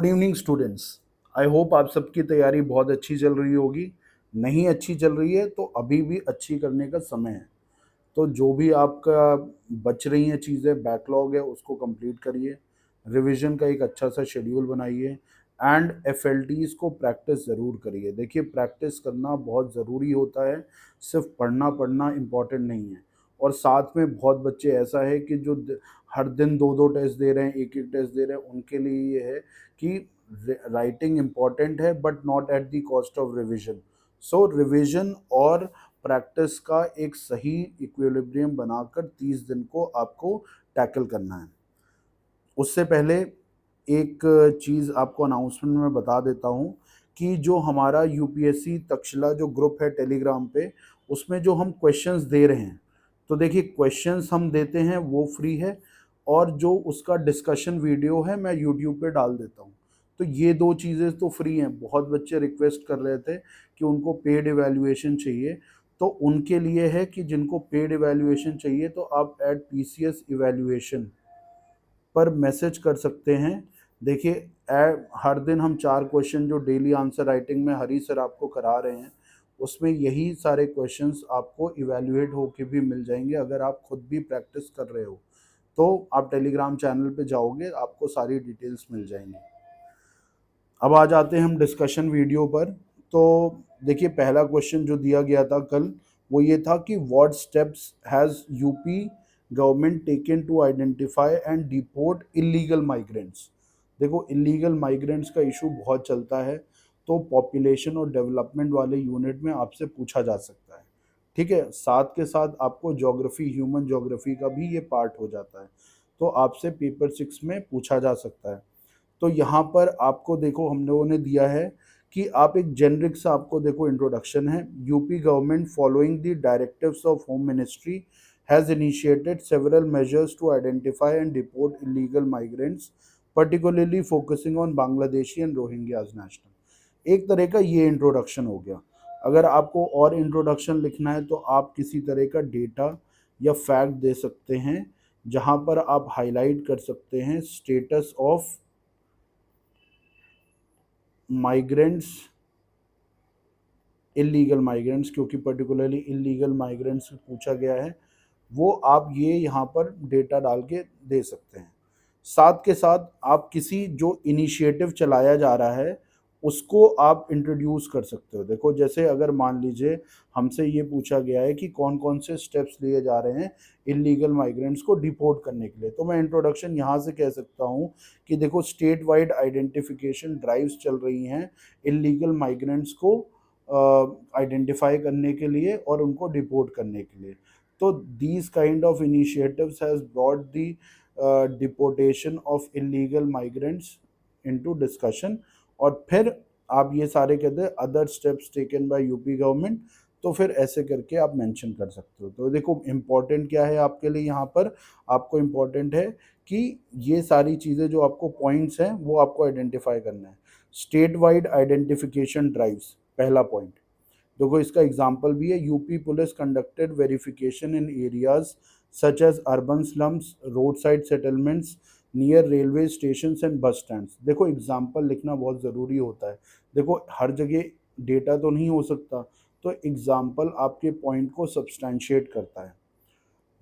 Good evening students. I hope आप सबकी तैयारी बहुत अच्छी चल रही होगी। नहीं अच्छी चल रही है तो अभी भी अच्छी करने का समय है। तो जो भी आपका बच रही हैं चीज़ें, बैकलॉग है, उसको कंप्लीट करिए। रिवीजन का एक अच्छा सा शेड्यूल बनाइए एंड एफएलटीज़ को प्रैक्टिस ज़रूर करिए। देखिए, प्रैक्टिस करना बहुत ज़रूरी होता है, सिर्फ पढ़ना पढ़ना इम्पॉर्टेंट नहीं है। और साथ में बहुत बच्चे ऐसा है कि जो हर दिन दो दो टेस्ट दे रहे हैं, एक एक टेस्ट दे रहे हैं, उनके लिए ये है कि राइटिंग इम्पॉर्टेंट है but not at the cost of revision. So revision और प्रैक्टिस का एक सही इक्विलिब्रियम बनाकर 30 दिन को आपको टैकल करना है। उससे पहले एक चीज़ आपको अनाउंसमेंट में बता देता हूँ कि जो हमारा यूपीएससी तक्षशिला जो ग्रुप है टेलीग्राम पे, उसमें जो हम क्वेश्चंस दे रहे हैं, तो देखिए क्वेश्चंस हम देते हैं वो फ्री है, और जो उसका डिस्कशन वीडियो है मैं यूट्यूब पे डाल देता हूँ। तो ये दो चीज़ें तो फ्री हैं। बहुत बच्चे रिक्वेस्ट कर रहे थे कि उनको पेड इवैल्यूएशन चाहिए, तो उनके लिए है कि जिनको पेड इवैल्यूएशन चाहिए तो आप @PCS इवैल्यूएशन पर मैसेज कर सकते हैं। देखिए, हर दिन हम 4 क्वेश्चन जो डेली आंसर राइटिंग में हरी सर आपको करा रहे हैं, उसमें यही सारे क्वेश्चंस आपको इवैल्यूएट होके भी मिल जाएंगे। अगर आप खुद भी प्रैक्टिस कर रहे हो तो आप टेलीग्राम चैनल पे जाओगे, आपको सारी डिटेल्स मिल जाएंगी। अब आ जाते हैं हम डिस्कशन वीडियो पर। तो देखिए, पहला क्वेश्चन जो दिया गया था कल, वो ये था कि what steps has UP government taken to identify and deport illegal migrants. देखो, इलीगल माइग्रेंट्स का इशू बहुत चलता है, तो पॉपुलेशन और डेवलपमेंट वाले यूनिट में आपसे पूछा जा सकता है। ठीक है, साथ के साथ आपको ज्योग्राफी, ह्यूमन ज्योग्राफी का भी ये पार्ट हो जाता है, तो आपसे पेपर 6 में पूछा जा सकता है। तो यहाँ पर आपको देखो, हम लोगों ने दिया है कि आप एक जेनरिक सा, आपको देखो इंट्रोडक्शन है। UP government following the directives of home ministry has initiated several measures to identify and deport illegal migrants, particularly focusing on Bangladeshi and Rohingyas national. एक तरह का ये इंट्रोडक्शन हो गया। अगर आपको और इंट्रोडक्शन लिखना है तो आप किसी तरह का डेटा या फैक्ट दे सकते हैं, जहाँ पर आप हाईलाइट कर सकते हैं status of migrants, illegal migrants, क्योंकि पर्टिकुलरली इलीगल माइग्रेंट्स पूछा गया है, वो आप ये यहाँ पर डेटा डाल के दे सकते हैं। साथ के साथ आप किसी जो इनिशिएटिव चलाया जा रहा है उसको आप इंट्रोड्यूस कर सकते हो। देखो, जैसे अगर मान लीजिए हमसे ये पूछा गया है कि कौन कौन से स्टेप्स लिए जा रहे हैं इलीगल माइग्रेंट्स को डिपोर्ट करने के लिए, तो मैं इंट्रोडक्शन यहाँ से कह सकता हूँ कि देखो, स्टेट वाइड आइडेंटिफिकेशन ड्राइव्स चल रही हैं इलीगल माइग्रेंट्स को आइडेंटिफाई करने के लिए और उनको डिपोर्ट करने के लिए। तो these kind of initiatives has brought the deportation of illegal migrants into discussion. और फिर आप ये सारे कहते हैं other steps taken by UP government, तो फिर ऐसे करके आप मेंशन कर सकते हो। तो देखो, इम्पोर्टेंट क्या है आपके लिए यहाँ पर, आपको इम्पोर्टेंट है कि ये सारी चीज़ें जो आपको पॉइंट्स हैं वो आपको आइडेंटिफाई करना है। स्टेट वाइड आइडेंटिफिकेशन ड्राइव्स, पहला पॉइंट। देखो, इसका एग्जाम्पल भी है। UP police conducted verification in areas such as urban slums, road side settlements, near railway station and bus stands. देखो, एग्जाम्पल लिखना बहुत ज़रूरी होता है। देखो, हर जगह डेटा तो नहीं हो सकता, तो एग्जाम्पल आपके पॉइंट को सब्सटैंशिएट करता है।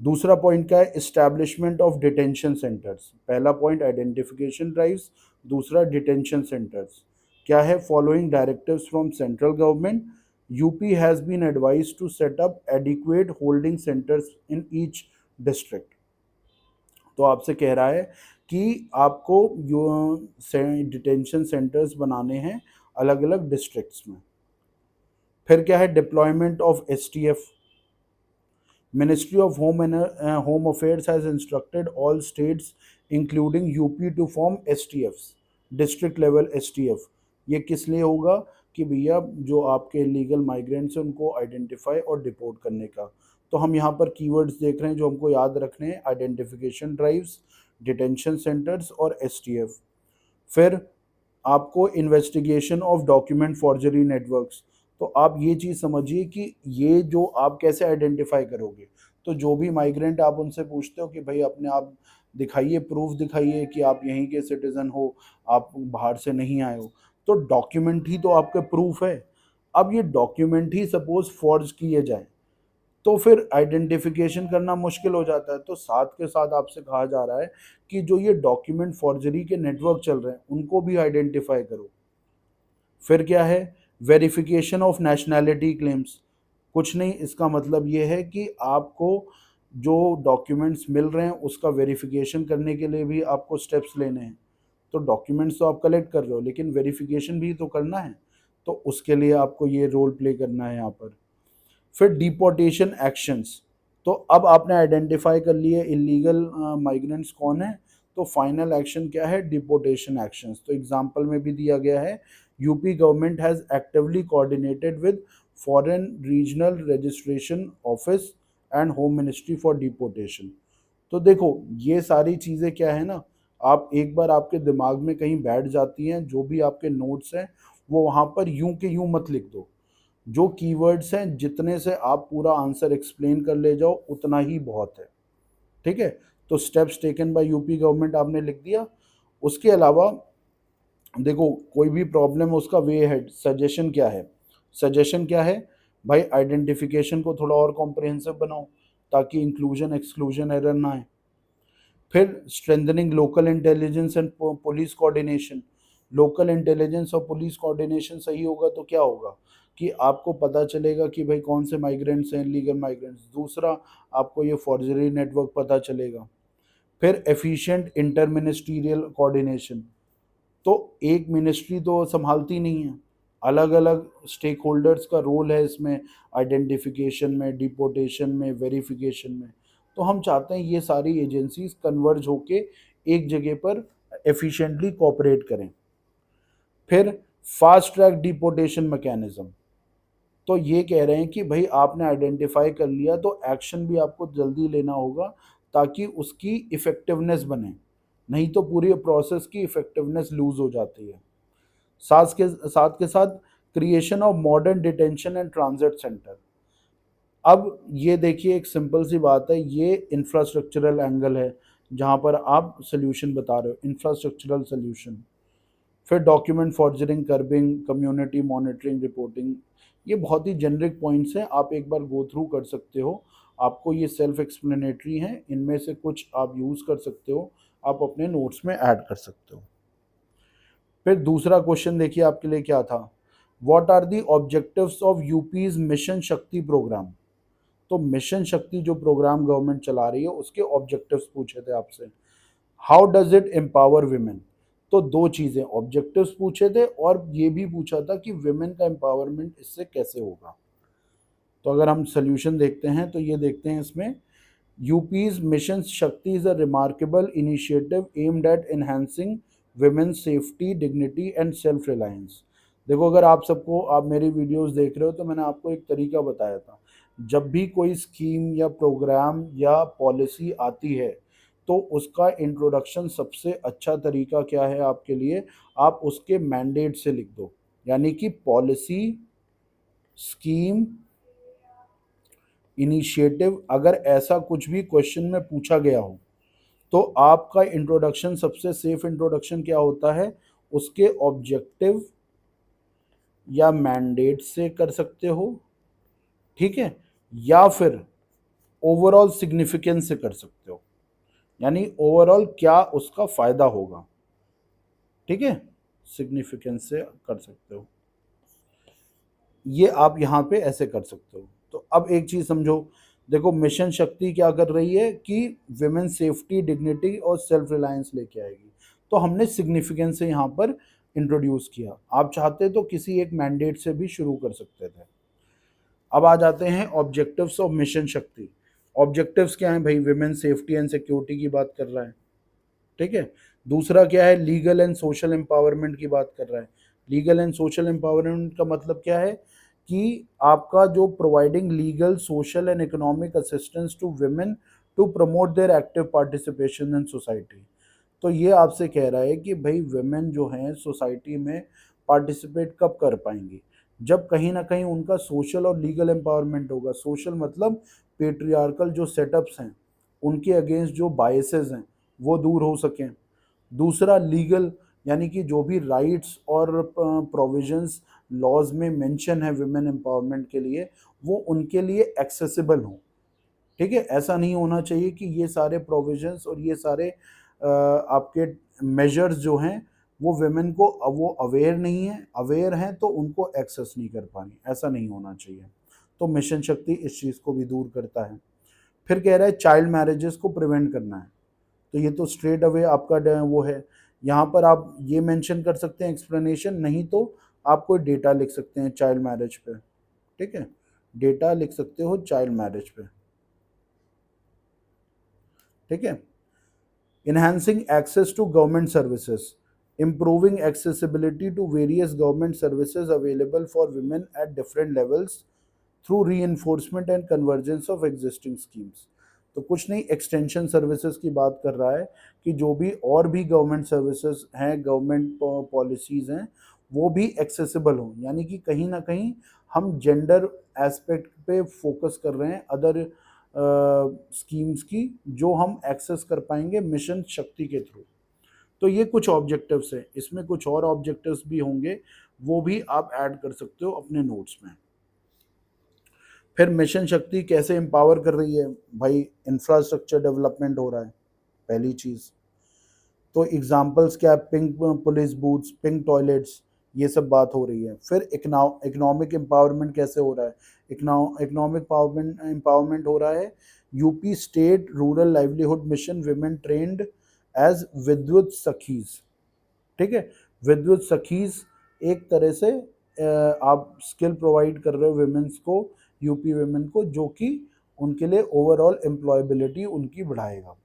दूसरा पॉइंट क्या है? Establishment of detention centres. पहला पॉइंट आइडेंटिफिकेशन ड्राइव्स, दूसरा डिटेंशन सेंटर्स। क्या है? Following directives from central government, UP has been advise to set up adequate holding centres in each district. तो आपसे कह रहा है कि आपको डिटेंशन सेंटर्स बनाने हैं अलग अलग डिस्ट्रिक्ट्स में। फिर क्या है? Deployment of STF. Ministry of Home Affairs has instructed all states, including UP, to form STFs, district level STF। ये किस लिए होगा? कि भैया जो आपके लीगल माइग्रेंट्स हैं उनको आइडेंटिफाई और डिपोर्ट करने का। तो हम यहाँ पर कीवर्ड्स देख रहे हैं जो हमको याद रखने हैं: आइडेंटिफिकेशन ड्राइव्स, डिटेंशन सेंटर्स और STF। फिर आपको investigation of document forgery networks. तो आप ये चीज़ समझिए कि ये जो आप कैसे आइडेंटिफाई करोगे। तो जो भी माइग्रेंट आप उनसे पूछते हो कि भाई अपने आप दिखाइए, प्रूफ दिखाइए कि आप यहीं के सिटीजन हो, आप बाहर से नहीं आए हो। तो डॉक्यूमेंट ही तो आपके प्रूफ है। अब ये डॉक्यूमेंट ही सपोज फॉर्ज किए जाए तो फिर आइडेंटिफिकेशन करना मुश्किल हो जाता है। तो साथ के साथ आपसे कहा जा रहा है कि जो ये डॉक्यूमेंट फॉर्जरी के नेटवर्क चल रहे हैं उनको भी आइडेंटिफाई करो। फिर क्या है, वेरिफिकेशन ऑफ नेशनैलिटी क्लेम्स। कुछ नहीं, इसका मतलब ये है कि आपको जो डॉक्यूमेंट्स मिल रहे हैं उसका वेरिफिकेशन करने के लिए भी आपको स्टेप्स लेने हैं। तो डॉक्यूमेंट्स तो आप कलेक्ट कर रहे हो लेकिन वेरिफिकेशन भी तो करना है, तो उसके लिए आपको ये रोल प्ले करना है यहाँ पर। फिर डिपोर्टेशन एक्शंस। तो अब आपने आइडेंटिफाई कर लिए इलीगल माइग्रेंट्स कौन है, तो फाइनल एक्शन क्या है, डिपोर्टेशन एक्शंस। तो एग्जांपल में भी दिया गया है, UP government has actively coordinated with foreign regional registration office and home ministry for deportation. तो देखो ये सारी चीज़ें क्या है ना, आप एक बार आपके दिमाग में कहीं बैठ जाती हैं, जो भी आपके नोट्स हैं वो वहाँ पर यूं के यूं मत लिख दो। जो कीवर्ड्स हैं जितने से आप पूरा आंसर एक्सप्लेन कर ले जाओ उतना ही बहुत है। ठीक है, तो steps taken by UP government आपने लिख दिया। उसके अलावा देखो कोई भी प्रॉब्लम है उसका वे है, सजेशन क्या है, सजेशन क्या है भाई, आइडेंटिफिकेशन को थोड़ा और कॉम्प्रिहेंसिव बनाओ ताकि इंक्लूजन एक्सक्लूजन एरर ना आए। फिर strengthening local intelligence and police coordination. Local intelligence और पुलिस कोऑर्डिनेशन सही होगा तो क्या होगा कि आपको पता चलेगा कि भाई कौन से माइग्रेंट्स हैं, लीगल माइग्रेंट्स। दूसरा, आपको ये फॉर्जरी नेटवर्क पता चलेगा। फिर एफिशिएंट इंटर मिनिस्ट्रियल कोऑर्डिनेशन। तो एक मिनिस्ट्री तो संभालती नहीं है, अलग अलग स्टेक होल्डर्स का रोल है इसमें, आइडेंटिफिकेशन में, डिपोर्टेशन में, वेरिफिकेशन में। तो हम चाहते हैं ये सारी एजेंसीज कन्वर्ज होके एक जगह पर एफिशिएंटली कोऑपरेट करें। फिर फास्ट ट्रैक डिपोर्टेशन मैकेनिज्म। तो ये कह रहे हैं कि भाई आपने आइडेंटिफाई कर लिया तो एक्शन भी आपको जल्दी लेना होगा ताकि उसकी इफेक्टिवनेस बने, नहीं तो पूरी प्रोसेस की इफेक्टिवनेस लूज हो जाती है। साथ के साथ creation of modern detention and transit centre. अब ये देखिए एक सिंपल सी बात है, ये इंफ्रास्ट्रक्चरल एंगल है जहाँ पर आप सोल्यूशन बता रहे हो, इंफ्रास्ट्रक्चरल सोल्यूशन। फिर document forgering, curbing, community monitoring, reporting. ये बहुत ही जेनरिक पॉइंट्स हैं, आप एक बार गो थ्रू कर सकते हो। आपको ये सेल्फ एक्सप्लेनेटरी हैं, इनमें से कुछ आप यूज़ कर सकते हो, आप अपने नोट्स में ऐड कर सकते हो। फिर दूसरा क्वेश्चन देखिए आपके लिए क्या था, what are the objectives of UP's mission Shakti programme. तो मिशन शक्ति जो प्रोग्राम गवर्नमेंट चला रही है उसके ऑब्जेक्टिव्स पूछे थे आपसे। How does it empower women. तो दो चीजें, ऑब्जेक्टिव्स पूछे थे और ये भी पूछा था कि विमेन का एम्पावरमेंट इससे कैसे होगा। तो अगर हम सोल्यूशन देखते हैं तो ये देखते हैं इसमें, यूपीज मिशन शक्ति is a remarkable initiative aimed at enhancing women safety, dignity and self reliance. देखो अगर आप सबको, आप मेरी वीडियोस देख रहे हो तो मैंने आपको एक तरीका बताया था, जब भी कोई स्कीम या प्रोग्राम या पॉलिसी आती है तो उसका इंट्रोडक्शन सबसे अच्छा तरीका क्या है आपके लिए, आप उसके मैंडेट से लिख दो। यानी कि पॉलिसी, स्कीम, इनिशिएटिव, अगर ऐसा कुछ भी क्वेश्चन में पूछा गया हो तो आपका इंट्रोडक्शन, सबसे सेफ इंट्रोडक्शन क्या होता है, उसके ऑब्जेक्टिव या मैंडेट से कर सकते हो, ठीक है, या फिर ओवरऑल सिग्निफिकेंस से कर सकते हो, यानी ओवरऑल क्या उसका फायदा होगा। ठीक है, सिग्निफिकेंस से कर सकते हो, ये आप यहाँ पे ऐसे कर सकते हो। तो अब एक चीज समझो, देखो मिशन शक्ति क्या कर रही है कि विमेन सेफ्टी, डिग्निटी और सेल्फ रिलायंस लेके आएगी। तो हमने सिग्निफिकेंस से यहाँ पर इंट्रोड्यूस किया, आप चाहते तो किसी एक मैंडेट से भी शुरू कर सकते थे। अब आ जाते हैं ऑब्जेक्टिव्स ऑफ मिशन शक्ति। ऑब्जेक्टिव्स क्या हैं भाई, विमेन सेफ्टी एंड सिक्योरिटी की बात कर रहा है, ठीक है। दूसरा क्या है, लीगल एंड सोशल एम्पावरमेंट की बात कर रहा है। लीगल एंड सोशल एम्पावरमेंट का मतलब क्या है कि आपका जो providing legal, social and economic assistance to women to promote their active participation in society. तो ये आपसे कह रहा है कि भाई वुमेन जो हैं सोसाइटी में पार्टिसिपेट कब कर पाएंगी, जब कहीं ना कहीं उनका सोशल और लीगल एम्पावरमेंट होगा। सोशल मतलब पेट्रियार्कल जो सेटअप्स हैं उनके अगेंस्ट जो बायसेस हैं वो दूर हो सकें। दूसरा लीगल, यानी कि जो भी राइट्स और प्रोविजंस लॉज में मेंशन है विमेन एम्पावरमेंट के लिए, वो उनके लिए एक्सेसिबल हों। ठीक है, ऐसा नहीं होना चाहिए कि ये सारे प्रोविजंस और ये सारे आपके मेजर्स जो हैं वो विमेन को वो अवेयर नहीं है, अवेयर हैं तो उनको एक्सेस नहीं कर पानी, ऐसा नहीं होना चाहिए। तो मिशन शक्ति इस चीज़ को भी दूर करता है। फिर कह रहा है चाइल्ड मैरिजेस को प्रिवेंट करना है, तो ये तो स्ट्रेट अवे आपका वो है। यहाँ पर आप ये मेंशन कर सकते हैं एक्सप्लेनेशन, नहीं तो आप कोई डेटा लिख सकते हैं चाइल्ड मैरिज पे। ठीक है, डेटा लिख सकते हो चाइल्ड मैरिज पे। ठीक है, enhancing access to government services, improving accessibility to various government services available for women at different levels through reinforcement and convergence of existing schemes। तो कुछ नहीं, एक्सटेंशन सर्विसेज की बात कर रहा है कि जो भी और भी गवर्नमेंट सर्विसेज हैं, गवर्नमेंट पॉलिसीज हैं, वो भी एक्सेसिबल हों। यानी कि कहीं ना कहीं हम जेंडर एस्पेक्ट पे फोकस कर रहे हैं अदर स्कीम्स की, जो हम एक्सेस कर पाएंगे मिशन शक्ति के थ्रू। तो ये कुछ ऑब्जेक्टिव्स हैं, इसमें कुछ और ऑब्जेक्टिव्स भी होंगे, वो भी आप ऐड कर सकते हो अपने नोट्स में। फिर मिशन शक्ति कैसे एम्पावर कर रही है भाई, इंफ्रास्ट्रक्चर डेवलपमेंट हो रहा है पहली चीज़। तो एग्जांपल्स क्या है, pink police booths, pink toilets, ये सब बात हो रही है। फिर इकोनॉमिक एम्पावरमेंट कैसे हो रहा है, इकोनॉमिक एम्पावरमेंट हो रहा है। UP state rural livelihood mission women trained as Vidyut Sakhis. ठीक है, विद्युत सखीज एक तरह से आप स्किल प्रोवाइड कर रहे हो विमेंस को, यूपी विमेन को, जो कि उनके लिए ओवरऑल एम्प्लॉयबिलिटी उनकी बढ़ाएगा।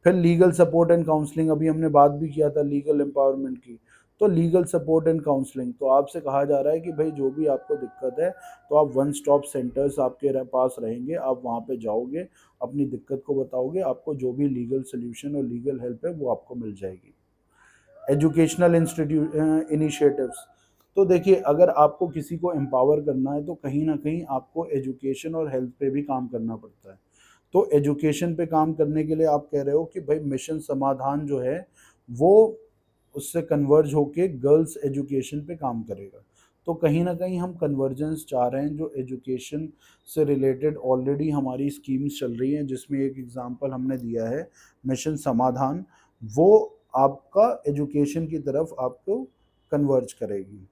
फिर लीगल सपोर्ट एंड काउंसलिंग, अभी हमने बात भी किया था लीगल एम्पावरमेंट की। तो लीगल सपोर्ट एंड काउंसलिंग, तो आपसे कहा जा रहा है कि भाई जो भी आपको दिक्कत है तो आप वन स्टॉप सेंटर्स आपके पास रहेंगे, आप वहाँ पे जाओगे, अपनी दिक्कत को बताओगे, आपको जो भी लीगल सोल्यूशन और लीगल हेल्प है वो आपको मिल जाएगी। एजुकेशनल इनिशिएटिव्स, तो देखिए अगर आपको किसी को एम्पावर करना है तो कहीं ना कहीं आपको एजुकेशन और हेल्थ पे भी काम करना पड़ता है। तो एजुकेशन पे काम करने के लिए आप कह रहे हो कि भाई मिशन समाधान जो है वो उससे कन्वर्ज होके गर्ल्स एजुकेशन पे काम करेगा। तो कहीं ना कहीं हम कन्वर्जेंस चाह रहे हैं, जो एजुकेशन से रिलेटेड ऑलरेडी हमारी स्कीम्स चल रही हैं, जिसमें एक एग्जांपल हमने दिया है मिशन समाधान, वो आपका एजुकेशन की तरफ आपको कन्वर्ज करेगी।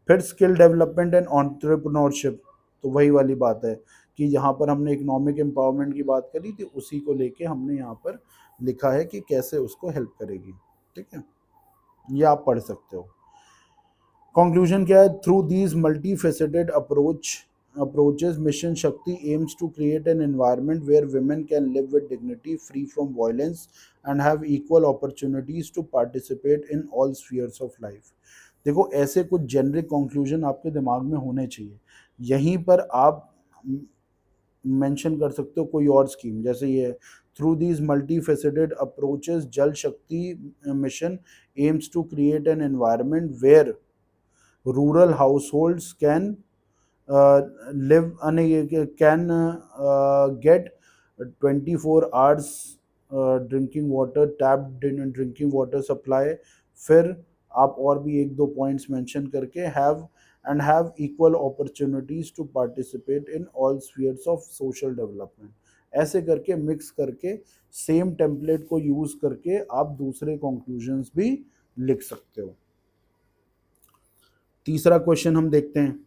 फिर स्किल डेवलपमेंट एंड एंटरप्रेन्योरशिप, तो वही वाली बात है कि यहाँ पर हमने इकोनॉमिक एम्पावरमेंट की बात करी थी, उसी को लेके हमने यहाँ पर लिखा है कि कैसे उसको हेल्प करेगी। ठीक है, ये आप पढ़ सकते हो। कंक्लूजन क्या है, through these multi faceted approaches mission shakti aims to create an environment where women can live with dignity, free from violence, and have equal opportunities to participate in all spheres of life। देखो ऐसे कुछ generic conclusion आपके दिमाग में होने चाहिए, यहीं पर आप मेंशन कर सकते हो कोई और स्कीम, जैसे ये through these multi faceted approaches Jal Shakti mission aims to create an environment where rural households can live can get 24 hours drinking water, tap drinking water supply. फिर आप और भी एक दो पॉइंट्स मेंशन करके have equal opportunities to participate in all spheres of social development. ऐसे करके mix करके सेम टेम्पलेट को यूज करके आप दूसरे कंक्लूजन्स भी लिख सकते हो। तीसरा क्वेश्चन हम देखते हैं।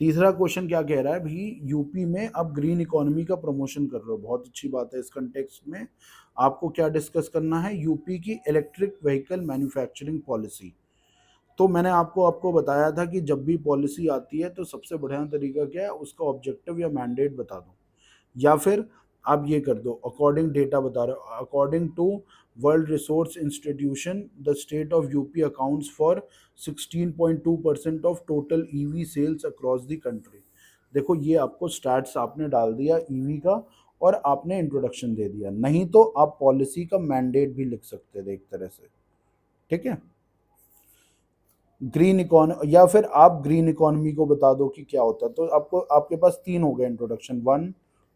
तीसरा क्वेश्चन क्या कह रहा है भाई, यूपी में आप ग्रीन इकोनॉमी का प्रमोशन कर रहे हो, बहुत अच्छी बात है। इस कंटेक्स्ट में आपको क्या डिस्कस करना है, यूपी की इलेक्ट्रिक व्हीकल मैन्युफैक्चरिंग पॉलिसी। तो मैंने आपको आपको बताया था कि जब भी पॉलिसी आती है तो सबसे बढ़िया तरीका क्या है, उसका ऑब्जेक्टिव या मैंडेट बता दो, या फिर आप ये कर दो अकॉर्डिंग डेटा बता रहे हो, according to world resource institution the state of UP accounts for 16.2% of total EV sales across the country. देखो ये आपको स्टैट्स आपने डाल दिया ईवी का, और आपने इंट्रोडक्शन दे दिया, नहीं तो आप पॉलिसी का मैंडेट भी लिख सकते थे एक तरह से। ठीक है, ग्रीन इकोनॉमी, या फिर आप ग्रीन इकोनॉमी को बता दो कि क्या होता है। तो आपको आपके पास तीन हो गए introduction, one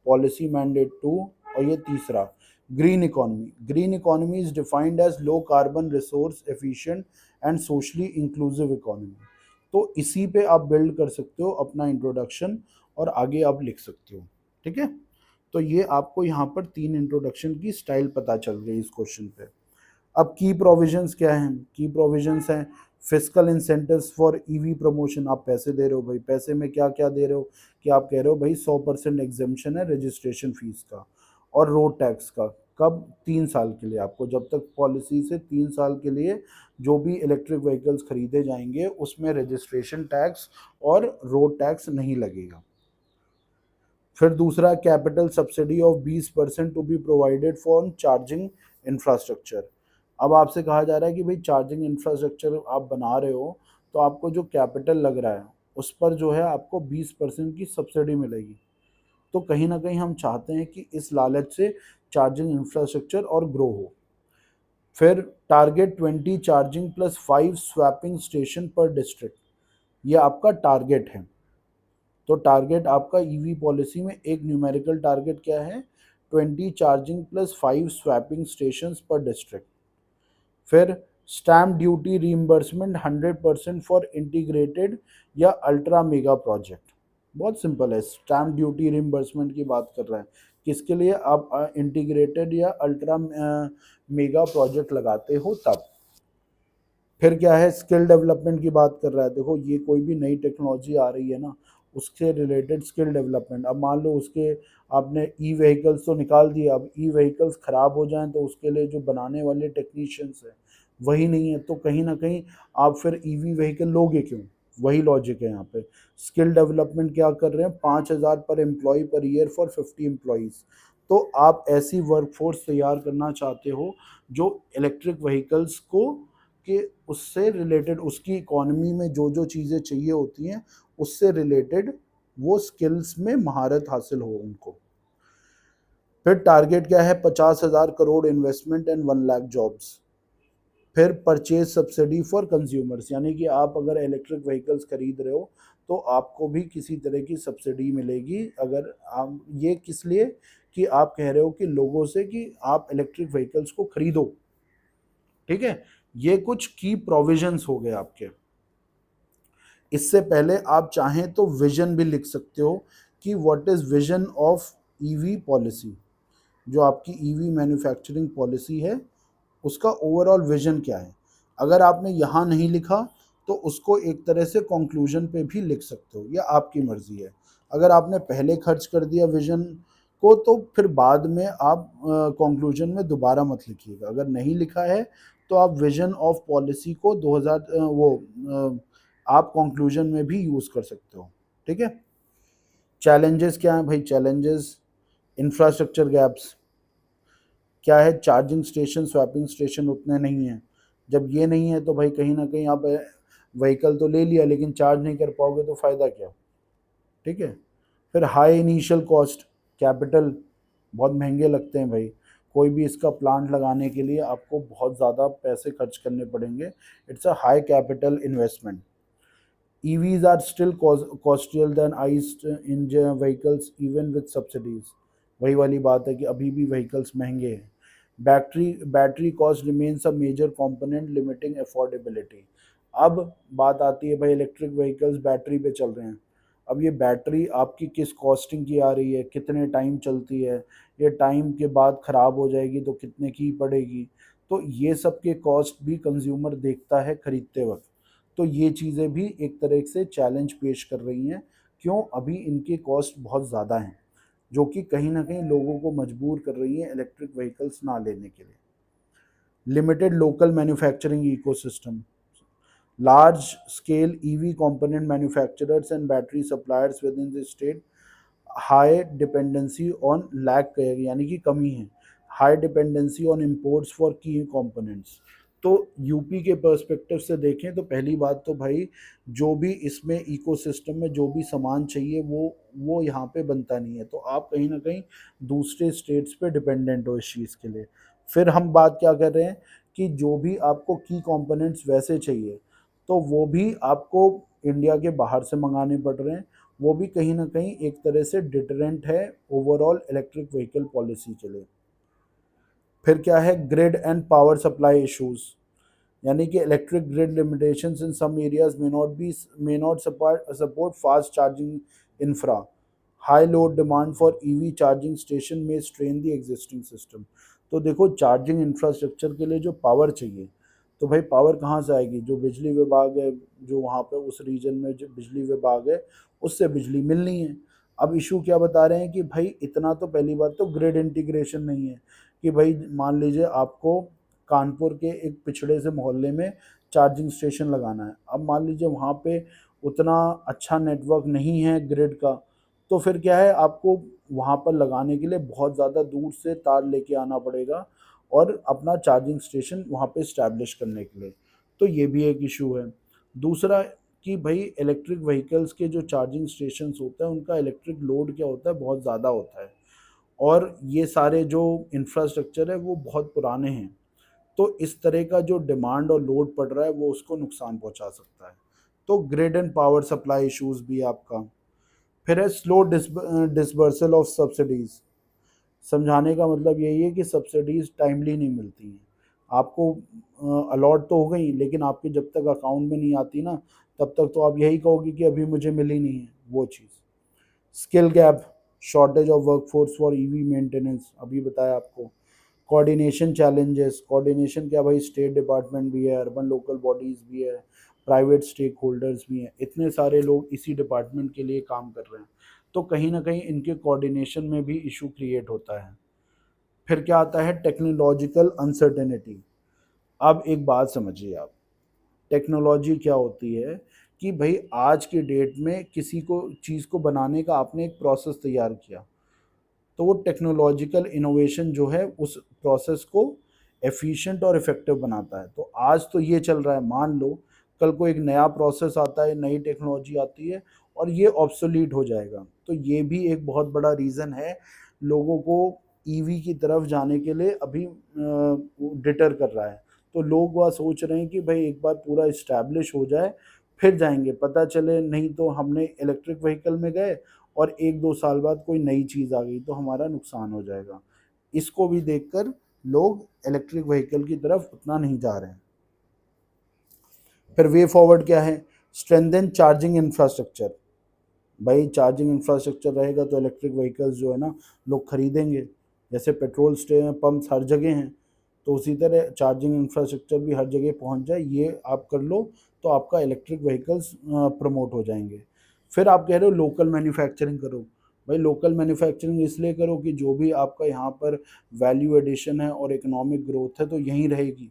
policy mandate, two और ये तीसरा green economy is defined as low carbon resource efficient and socially inclusive economy. तो इसी पे आप बिल्ड कर सकते हो अपना इंट्रोडक्शन और आगे आप लिख सकते हो। ठीक है, तो ये आपको यहाँ पर 3 इंट्रोडक्शन की स्टाइल पता चल गई इस क्वेश्चन पे। अब की प्रोविजंस क्या हैं? की प्रोविजंस हैं fiscal incentives for EV promotion. आप पैसे दे रहे हो भाई, पैसे में क्या क्या दे रहे हो कि आप कह रहे हो भाई 100% एग्जेम्पशन है रजिस्ट्रेशन फीस का और रोड टैक्स का। कब? 3 साल के लिए। आपको जब तक पॉलिसी से 3 साल के लिए जो भी इलेक्ट्रिक व्हीकल्स खरीदे जाएंगे उसमें रजिस्ट्रेशन टैक्स और रोड टैक्स नहीं लगेगा। फिर दूसरा, capital subsidy of 20% to be provided for charging infrastructure. अब आपसे कहा जा रहा है कि भाई चार्जिंग इंफ्रास्ट्रक्चर आप बना रहे हो तो आपको जो कैपिटल लग रहा है उस पर जो है आपको 20% की सब्सिडी मिलेगी। तो कहीं ना कहीं हम चाहते हैं कि इस लालच से चार्जिंग इंफ्रास्ट्रक्चर और ग्रो हो। फिर target 20 charging plus 5 swapping station पर डिस्ट्रिक्ट, ये आपका टारगेट है। तो टारगेट आपका ईवी पॉलिसी में एक न्यूमेरिकल टारगेट क्या है? 20 चार्जिंग प्लस 5 स्वैपिंग स्टेशंस पर डिस्ट्रिक्ट। फिर stamp duty reimbursement 100% for integrated या अल्ट्रा मेगा प्रोजेक्ट। बहुत सिंपल है, स्टैम्प ड्यूटी रीइंबर्समेंट की बात कर रहा है किसके लिए? आप इंटीग्रेटेड या अल्ट्रा मेगा प्रोजेक्ट लगाते हो तब। फिर क्या है? स्किल डेवलपमेंट की बात कर रहा है। देखो ये कोई भी नई टेक्नोलॉजी आ रही है ना, उससे रिलेटेड स्किल डेवलपमेंट। अब मान लो उसके आपने ई व्हीकल्स तो निकाल दिए, अब ई व्हीकल्स ख़राब हो जाएं तो उसके लिए जो बनाने वाले टेक्नीशियंस हैं वही नहीं है, तो कहीं ना कहीं आप फिर ईवी व्हीकल लोगे क्यों? वही लॉजिक है यहाँ पे। स्किल डेवलपमेंट क्या कर रहे हैं? 5,000 पर employ per year for 50 employees. तो आप ऐसी वर्कफोर्स तैयार करना चाहते हो जो इलेक्ट्रिक व्हीकल्स को कि उससे रिलेटेड उसकी इकोनॉमी में जो जो चीज़ें चाहिए होती हैं उससे रिलेटेड वो स्किल्स में महारत हासिल हो उनको। फिर टारगेट क्या है? 50,000 crore investment and 1 lakh jobs. फिर परचेज सब्सिडी फॉर कंज्यूमर्स, यानी कि आप अगर इलेक्ट्रिक व्हीकल्स खरीद रहे हो तो आपको भी किसी तरह की सब्सिडी मिलेगी। अगर आप ये किस लिए? कि आप कह रहे हो कि लोगों से कि आप इलेक्ट्रिक व्हीकल्स को खरीदो। ठीक है, ये कुछ की प्रोविजंस हो गए आपके। इससे पहले आप चाहें तो विजन भी लिख सकते हो कि what is vision of EV policy. जो आपकी ईवी मैन्युफैक्चरिंग पॉलिसी है उसका ओवरऑल विजन क्या है। अगर आपने यहाँ नहीं लिखा तो उसको एक तरह से कंक्लूजन पे भी लिख सकते हो, यह आपकी मर्जी है। अगर आपने पहले खर्च कर दिया विजन को तो फिर बाद में आप कंक्लूजन में दोबारा मत लिखिएगा। अगर नहीं लिखा है तो आप विजन ऑफ पॉलिसी को 2000 आप कंक्लूजन में भी यूज़ कर सकते हो। ठीक है, चैलेंजेस क्या हैं भाई? चैलेंजेस इंफ्रास्ट्रक्चर गैप्स क्या है? चार्जिंग स्टेशन स्वैपिंग स्टेशन उतने नहीं हैं। जब ये नहीं है तो भाई कहीं ना कहीं आप व्हीकल तो ले लिया लेकिन चार्ज नहीं कर पाओगे तो फ़ायदा क्या? ठीक है, फिर हाई इनिशियल कॉस्ट, कैपिटल बहुत महंगे लगते हैं भाई। कोई भी इसका प्लांट लगाने के लिए आपको बहुत ज़्यादा पैसे खर्च करने पड़ेंगे। It's a high capital investment. EVs are still costlier than ICE engine vehicles even with subsidies। वही वाली बात है कि अभी भी व्हीकल्स महंगे हैं। Battery cost remains a major component limiting affordability. अब बात आती है भाई इलेक्ट्रिक व्हीकल्स बैटरी पे चल रहे हैं। अब ये बैटरी आपकी किस कॉस्टिंग की आ रही है, कितने टाइम चलती है, ये टाइम के बाद ख़राब हो जाएगी तो कितने की पड़ेगी। तो ये सब के कॉस्ट भी कंज्यूमर देखता है खरीदते वक्त। तो ये चीज़ें भी एक तरह से चैलेंज पेश कर रही हैं। क्यों? अभी इनके कॉस्ट बहुत ज़्यादा हैं जो कि कहीं ना कहीं लोगों को मजबूर कर रही है इलेक्ट्रिक व्हीकल्स ना लेने के लिए। Limited local manufacturing ecosystem, large scale EV component manufacturers and battery suppliers within the state, high dependency on lack, यानी कि कमी है। High dependency on imports for key components. तो यूपी के पर्सपेक्टिव से देखें तो पहली बात तो भाई जो भी इसमें इकोसिस्टम में जो भी सामान चाहिए वो यहाँ पे बनता नहीं है, तो आप कहीं ना कहीं दूसरे स्टेट्स पे डिपेंडेंट हो इस चीज़ के लिए। फिर हम बात क्या कर रहे हैं कि जो भी आपको की कंपोनेंट्स वैसे चाहिए तो वो भी आपको इंडिया के बाहर से मंगाने पड़ रहे हैं। वो भी कहीं ना कहीं एक तरह से डिटरेंट है ओवरऑल इलेक्ट्रिक व्हीकल पॉलिसी के लिए। फिर क्या है, grid and power supply issues, यानी कि electric grid limitations in some areas may not support fast charging infra, high load demand for EV charging station may strain the existing system. तो देखो, charging infrastructure के लिए जो power चाहिए, तो भाई पावर कहाँ से आएगी? जो बिजली विभाग है, जो वहाँ पे उस रीजन में जो बिजली विभाग है, उससे बिजली मिलनी है। अब इशू क्या बता रहे हैं कि भाई इतना तो, पहली बात तो ग्रिड इंटीग्रेशन नहीं है कि भाई मान लीजिए आपको कानपुर के एक पिछड़े से मोहल्ले में चार्जिंग स्टेशन लगाना है। अब मान लीजिए वहाँ पे उतना अच्छा नेटवर्क नहीं है ग्रिड का, तो फिर क्या है, आपको वहाँ पर लगाने के लिए बहुत ज़्यादा दूर से तार लेके आना पड़ेगा और अपना चार्जिंग स्टेशन वहाँ पे इस्टेब्लिश करने के लिए। तो ये भी एक इशू है। दूसरा कि भाई इलेक्ट्रिक व्हीकल्स के जो चार्जिंग स्टेशंस होते हैं, उनका इलेक्ट्रिक लोड क्या होता है, बहुत ज़्यादा होता है, और ये सारे जो इंफ्रास्ट्रक्चर है वो बहुत पुराने हैं। तो इस तरह का जो डिमांड और लोड पड़ रहा है वो उसको नुकसान पहुंचा सकता है। तो grid and power supply issues भी आपका। फिर है स्लो डिसबर्सल ऑफ सब्सिडीज। समझाने का मतलब यही है कि सब्सिडीज टाइमली नहीं मिलती हैं आपको। अलॉट तो हो गई, लेकिन आपके जब तक अकाउंट में नहीं आती ना, तब तक तो आप यही कहोगे कि अभी मुझे मिली नहीं है वो चीज़। Skill gap, shortage of workforce for EV maintenance, अभी बताया आपको। कोऑर्डिनेशन चैलेंजेस, कोऑर्डिनेशन क्या भाई, स्टेट डिपार्टमेंट भी है, अर्बन लोकल बॉडीज़ भी है, प्राइवेट स्टेक होल्डर्स भी हैं, इतने सारे लोग इसी डिपार्टमेंट के लिए काम कर रहे हैं, तो कहीं ना कहीं इनके कोऑर्डिनेशन में भी इशू क्रिएट होता है। फिर क्या आता है, टेक्नोलॉजिकल अनसर्टेनिटी। अब एक बात समझिए आप, टेक्नोलॉजी क्या होती है कि भाई आज की डेट में किसी को चीज़ को बनाने का आपने एक प्रोसेस तैयार किया, तो वो टेक्नोलॉजिकल इनोवेशन जो है उस प्रोसेस को एफिशिएंट और इफ़ेक्टिव बनाता है। तो आज तो ये चल रहा है, मान लो कल को एक नया प्रोसेस आता है, नई टेक्नोलॉजी आती है और ये ऑब्सोलीट हो जाएगा। तो ये भी एक बहुत बड़ा रीज़न है लोगों को ईवी की तरफ जाने के लिए अभी डिटर कर रहा है। तो लोग वह सोच रहे हैं कि भाई एक बार पूरा इस्टेब्लिश हो जाए फिर जाएंगे, पता चले नहीं तो हमने इलेक्ट्रिक व्हीकल में गए और 1-2 साल बाद कोई नई चीज़ आ गई तो हमारा नुकसान हो जाएगा। इसको भी देखकर लोग इलेक्ट्रिक व्हीकल की तरफ उतना नहीं जा रहे हैं। फिर वे फॉरवर्ड क्या है, स्ट्रेंथन चार्जिंग इंफ्रास्ट्रक्चर। भाई चार्जिंग इंफ्रास्ट्रक्चर रहेगा तो इलेक्ट्रिक व्हीकल्स जो है ना लोग खरीदेंगे। जैसे पेट्रोल पंप्स हर जगह हैं, तो उसी तरह चार्जिंग इंफ्रास्ट्रक्चर भी हर जगह पहुंच जाए, ये आप कर लो तो आपका इलेक्ट्रिक व्हीकल्स प्रमोट हो जाएंगे। फिर आप कह रहे हो लोकल मैन्युफैक्चरिंग करो। भाई लोकल मैन्युफैक्चरिंग इसलिए करो कि जो भी आपका यहाँ पर वैल्यू एडिशन है और इकोनॉमिक ग्रोथ है तो यहीं रहेगी,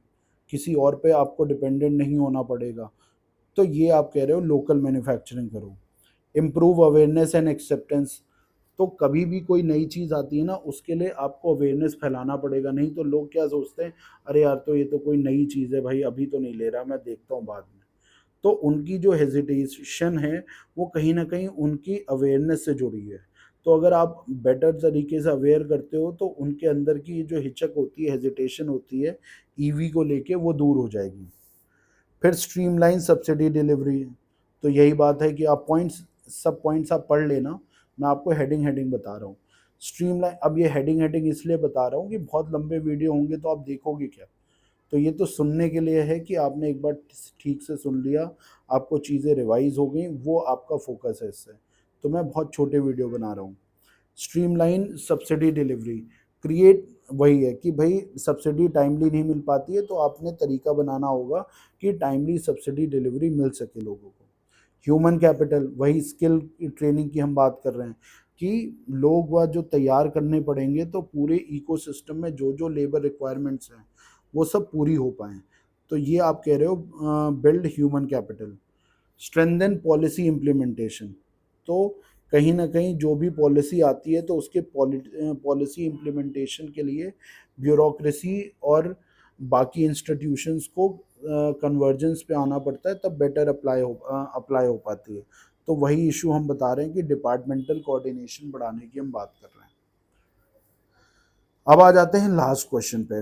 किसी और पे आपको डिपेंडेंट नहीं होना पड़ेगा। तो ये आप कह रहे हो लोकल मैन्युफैक्चरिंग करो। Improve awareness and acceptance. तो कभी भी कोई नई चीज़ आती है ना, उसके लिए आपको अवेयरनेस फैलाना पड़ेगा, नहीं तो लोग क्या सोचते हैं, अरे यार तो ये तो कोई नई चीज़ है भाई, अभी तो नहीं ले रहा, मैं देखता हूँ बाद में। तो उनकी जो हेजिटेशन है वो कहीं ना कहीं उनकी अवेयरनेस से जुड़ी है। तो अगर आप बेटर तरीके से अवेयर करते हो तो उनके अंदर की जो हिचक होती है, हेजिटेशन होती है ईवी को लेके, वो दूर हो जाएगी। फिर स्ट्रीमलाइन सब्सिडी डिलीवरी। तो यही बात है कि आप पॉइंट्स, सब पॉइंट्स आप पढ़ लेना, मैं आपको हेडिंग हेडिंग बता रहा हूँ। स्ट्रीमलाइन, अब ये हेडिंग हेडिंग इसलिए बता रहा हूँ कि बहुत लंबे वीडियो होंगे तो आप देखोगे क्या। तो ये तो सुनने के लिए है कि आपने एक बार ठीक से सुन लिया, आपको चीज़ें रिवाइज हो गई, वो आपका फोकस है इससे। तो मैं बहुत छोटे वीडियो बना रहा हूँ। स्ट्रीमलाइन सब्सिडी डिलीवरी, क्रिएट, वही है कि भाई सब्सिडी टाइमली नहीं मिल पाती है तो आपने तरीका बनाना होगा कि टाइमली सब्सिडी डिलीवरी मिल सके लोगों को। ह्यूमन कैपिटल, वही स्किल ट्रेनिंग की हम बात कर रहे हैं कि लोग वह जो तैयार करने पड़ेंगे तो पूरे इकोसिस्टम में जो जो लेबर रिक्वायरमेंट्स हैं वो सब पूरी हो पाएँ। तो ये आप कह रहे हो build human capital. Strengthen policy implementation. तो कहीं ना कहीं जो भी पॉलिसी आती है तो उसके पॉलिसी इम्प्लीमेंटेशन के लिए ब्यूरोक्रेसी और बाकी इंस्टीट्यूशंस को कन्वर्जेंस पे आना पड़ता है, तब बेटर अप्लाई हो पाती है। तो वही इशू हम बता रहे हैं कि डिपार्टमेंटल कोऑर्डिनेशन बढ़ाने की हम बात कर रहे हैं। अब आ जाते हैं लास्ट क्वेश्चन पे।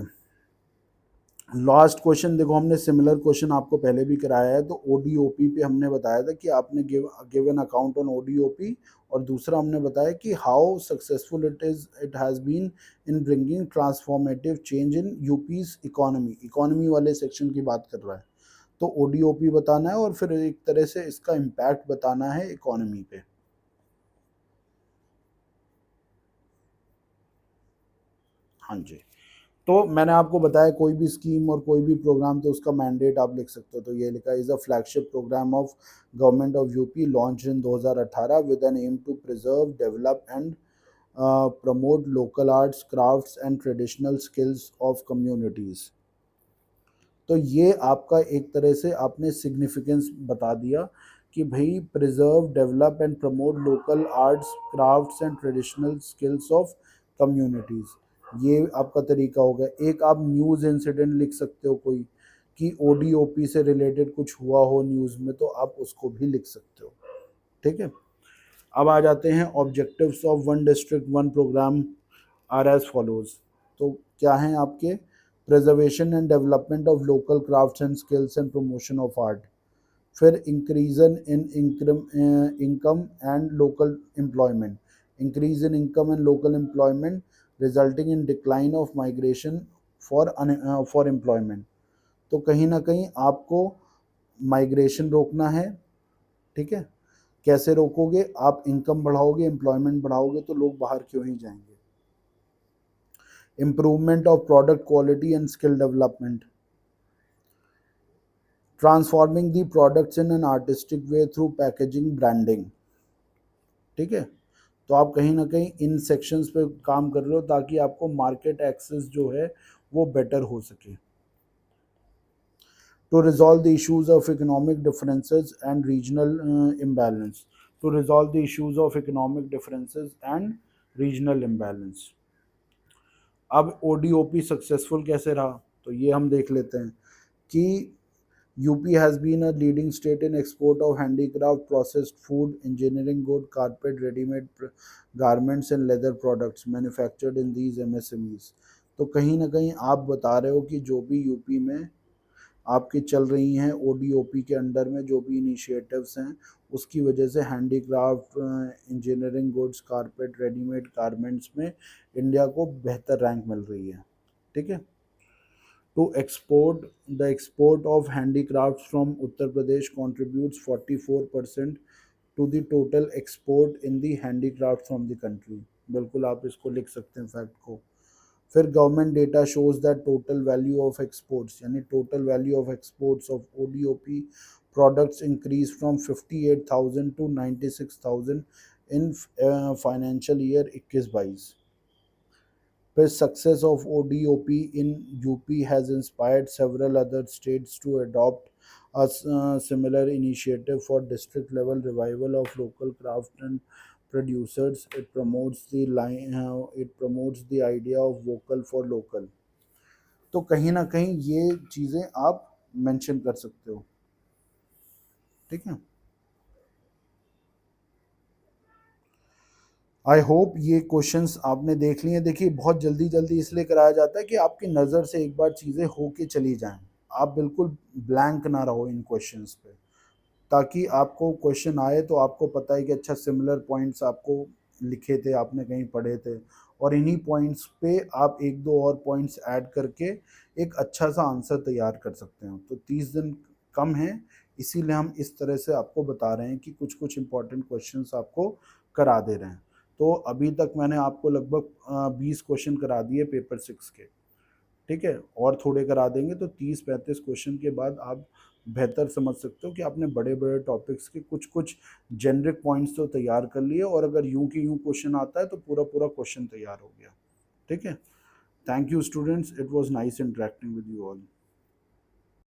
लास्ट क्वेश्चन देखो, हमने सिमिलर क्वेश्चन आपको पहले भी कराया है। तो ओडीओपी पे हमने बताया था कि आपने गिवन अकाउंट ऑन ओडीओपी, और दूसरा हमने बताया कि how successful it has been in bringing transformative change in UP's economy. Economy वाले सेक्शन की बात कर रहा है, तो ओडीओपी बताना है और फिर एक तरह से इसका इम्पैक्ट बताना है इकोनॉमी पे। हाँ जी। तो मैंने आपको बताया कोई भी स्कीम और कोई भी प्रोग्राम, तो उसका मैंडेट आप लिख सकते हो। तो ये लिखा is a flagship programme of government of UP launch in 2018 with an aim to preserve develop and promote local arts crafts and traditional skills of communities. तो ये आपका एक तरह से आपने सिग्निफिकेंस बता दिया कि भाई preserve develop and promote local arts crafts and traditional skills of communities. ये आपका तरीका हो गया। एक आप न्यूज़ इंसिडेंट लिख सकते हो कोई, कि ओडीओपी से रिलेटेड कुछ हुआ हो न्यूज़ में, तो आप उसको भी लिख सकते हो। ठीक है। अब आ जाते हैं objectives of one district one program are as follows. तो क्या हैं आपके? Preservation and development of local crafts and skills and promotion of art. फिर increase in income and local employment, increase in income and local employment resulting in decline of migration for employment. तो कहीं ना कहीं आपको migration रोकना है। ठीक है। कैसे रोकोगे? आप इनकम बढ़ाओगे, एम्प्लॉयमेंट बढ़ाओगे, तो लोग बाहर क्यों ही जाएंगे। Improvement of product quality and skill development, transforming the products in an artistic way through packaging branding. ठीक है। तो आप कहीं ना कहीं इन सेक्शंस पे काम कर रहे हो ताकि आपको मार्केट एक्सेस जो है वो बेटर हो सके। To resolve the issues of economic differences and regional imbalance. To resolve the issues of economic differences and regional imbalance. अब ओडीओपी सक्सेसफुल कैसे रहा, तो ये हम देख लेते हैं कि UP has been a leading state in export of handicraft processed food engineering good carpet readymade garments and leather products manufactured in these MSMEs. तो कहीं ना कहीं आप बता रहे हो कि जो भी यूपी में आपकी चल रही हैं ओडीओपी के अंडर में जो भी इनिशिएटिव्स हैं, उसकी वजह से handicraft engineering goods carpet readymade garments में इंडिया को बेहतर रैंक मिल रही है। ठीक है। To export, the export of handicrafts from Uttar Pradesh contributes 44% to the total export in the handicraft from the country. बिल्कुल आप इसको लिख सकते हैं फैक्ट को। फिर government data shows that total value of exports, यानी total value of exports of ODOP products increase from 58,000 to 96,000 in financial year 21-22। फिर success of ODOP in UP has inspired several other states to adopt a similar initiative for district level revival of local craft and producers. It promotes the idea of vocal for local. तो कहीं ना कहीं ये चीज़ें आप mention कर सकते हो। ठीक है। आई होप ये क्वेश्चंस आपने देख लिए। देखिए बहुत जल्दी जल्दी इसलिए कराया जाता है कि आपकी नज़र से एक बार चीज़ें होके चली जाएं, आप बिल्कुल ब्लैंक ना रहो इन क्वेश्चंस पे, ताकि आपको क्वेश्चन आए तो आपको पता है कि अच्छा सिमिलर पॉइंट्स आपको लिखे थे, आपने कहीं पढ़े थे, और इन्हीं पॉइंट्स पे आप एक दो और पॉइंट्स ऐड करके एक अच्छा सा आंसर तैयार कर सकते हैं। तो 30 दिन कम है, इसीलिए हम इस तरह से आपको बता रहे हैं कि कुछ कुछ इंपॉर्टेंट क्वेश्चंस आपको करा दे रहे हैं। तो अभी तक मैंने आपको लगभग 20 क्वेश्चन करा दिए पेपर 6 के। ठीक है। और थोड़े करा देंगे तो 30-35 क्वेश्चन के बाद आप बेहतर समझ सकते हो कि आपने बड़े बड़े टॉपिक्स के कुछ कुछ जेनरिक पॉइंट्स तो तैयार कर लिए, और अगर यूं की यूं क्वेश्चन आता है तो पूरा पूरा क्वेश्चन तैयार हो गया। ठीक है। Thank you students, it was nice interacting with you all.